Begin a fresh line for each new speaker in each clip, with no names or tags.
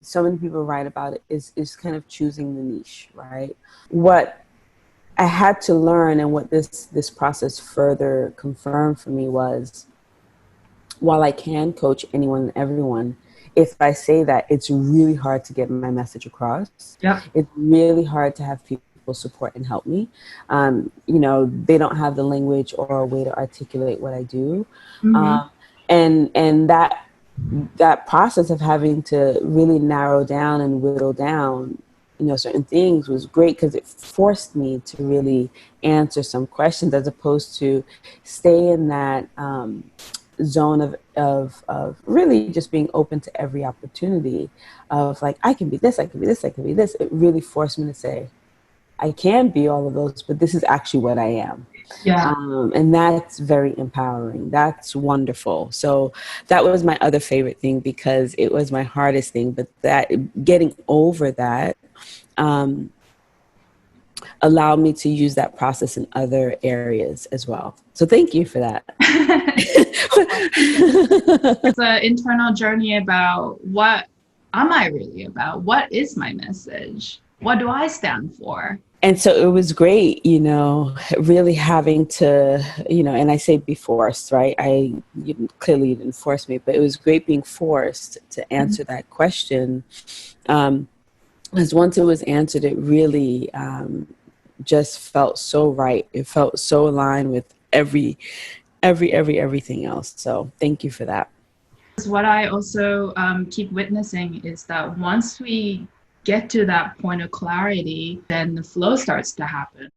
so many people write about it, is kind of choosing the niche, right? What I had to learn, and what this process further confirmed for me, was while I can coach anyone and everyone, if I say that, it's really hard to get my message across.
Yep.
It's really hard to have people support and help me. They don't have the language or a way to articulate what I do.
Mm-hmm.
Um, and that process of having to really narrow down and whittle down, certain things, was great, because it forced me to really answer some questions, as opposed to stay in that zone of really just being open to every opportunity of, like, I can be this, I can be this, I can be this. It really forced me to say, I can be all of those, but this is actually what I am.
Yeah.
And that's very empowering. That's wonderful. So that was my other favorite thing, because it was my hardest thing, but that getting over that um, allowed me to use that process in other areas as well. So thank you for that.
It's an internal journey about what am I really about? What is my message? What do I stand for?
And so it was great, really having to, and I say be forced, right? Clearly you didn't force me, but it was great being forced to answer that question. Because once it was answered, it really just felt so right. It felt so aligned with everything else. So thank you for that.
What I also keep witnessing is that once we get to that point of clarity, then the flow starts to happen.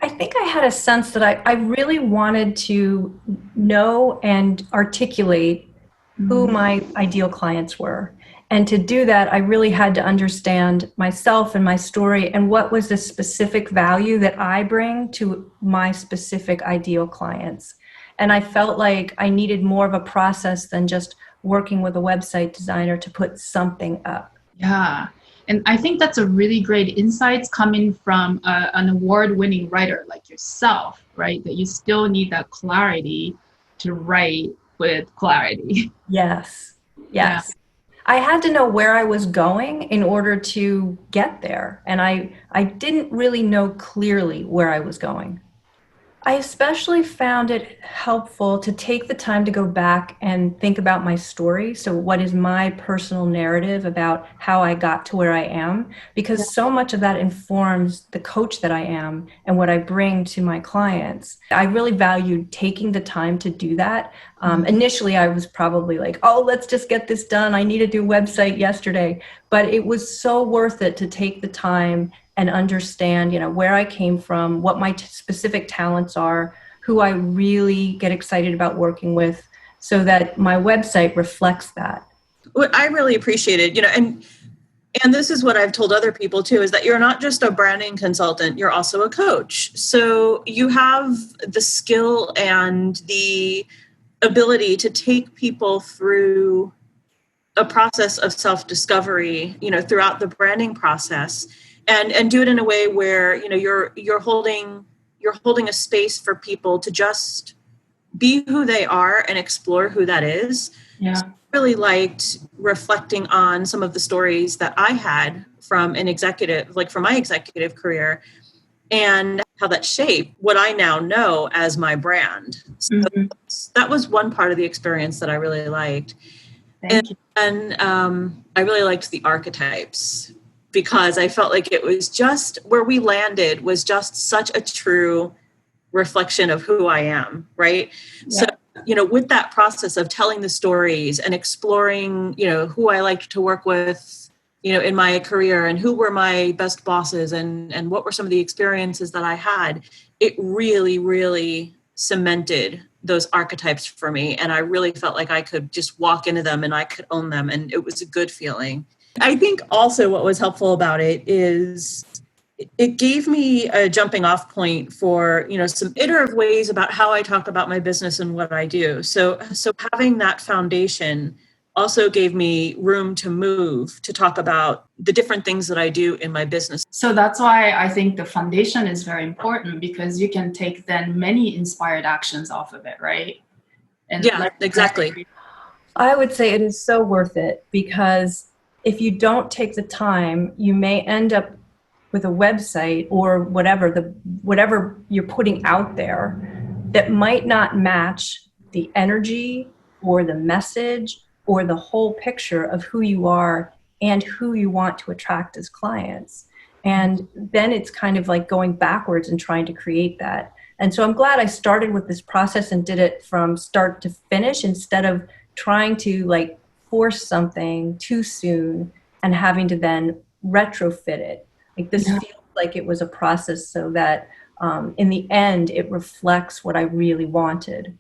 I think I had a sense that I really wanted to know and articulate who my ideal clients were. And to do that, I really had to understand myself and my story and what was the specific value that I bring to my specific ideal clients. And I felt like I needed more of a process than just working with a website designer to put something up.
Yeah. And I think that's a really great insights coming from an award-winning writer like yourself, right? That you still need that clarity to write with clarity.
Yes.
Yeah.
Yes. I had to know where I was going in order to get there. And I didn't really know clearly where I was going. I especially found it helpful to take the time to go back and think about my story. So, what is my personal narrative about how I got to where I am? Because so much of that informs the coach that I am and what I bring to my clients. I really valued taking the time to do that. Initially, I was probably like, oh, let's just get this done. I need to do a website yesterday. But it was so worth it to take the time and understand, where I came from, what my specific talents are, who I really get excited about working with, so that my website reflects that.
What I really appreciated, and this is what I've told other people too, is that you're not just a branding consultant, you're also a coach. So you have the skill and the ability to take people through a process of self-discovery, throughout the branding process, and do it in a way where, you're holding a space for people to just be who they are and explore who that is.
Yeah.
So I really liked reflecting on some of the stories that I had from from my executive career, and how that shaped what I now know as my brand. So that was one part of the experience that I really liked.
Thank you.
And I really liked the archetypes, because I felt like it was just where we landed was just such a true reflection of who I am, right?
Yeah.
So, with that process of telling the stories and exploring, who I liked to work with, in my career, and who were my best bosses, and what were some of the experiences that I had, it really, really cemented those archetypes for me. And I really felt like I could just walk into them and I could own them. And it was a good feeling. I think also what was helpful about it is it gave me a jumping off point for, some iterative ways about how I talk about my business and what I do. So having that foundation also gave me room to move to talk about the different things that I do in my business.
So that's why I think the foundation is very important, because you can take then many inspired actions off of it, right? And
Yeah, exactly.
I would say it is so worth it, because if you don't take the time, you may end up with a website or whatever you're putting out there that might not match the energy or the message or the whole picture of who you are and who you want to attract as clients. And then it's kind of like going backwards and trying to create that. And so I'm glad I started with this process and did it from start to finish instead of trying to like force something too soon and having to then retrofit it. Like this feels like it was a process so that in the end it reflects what I really wanted.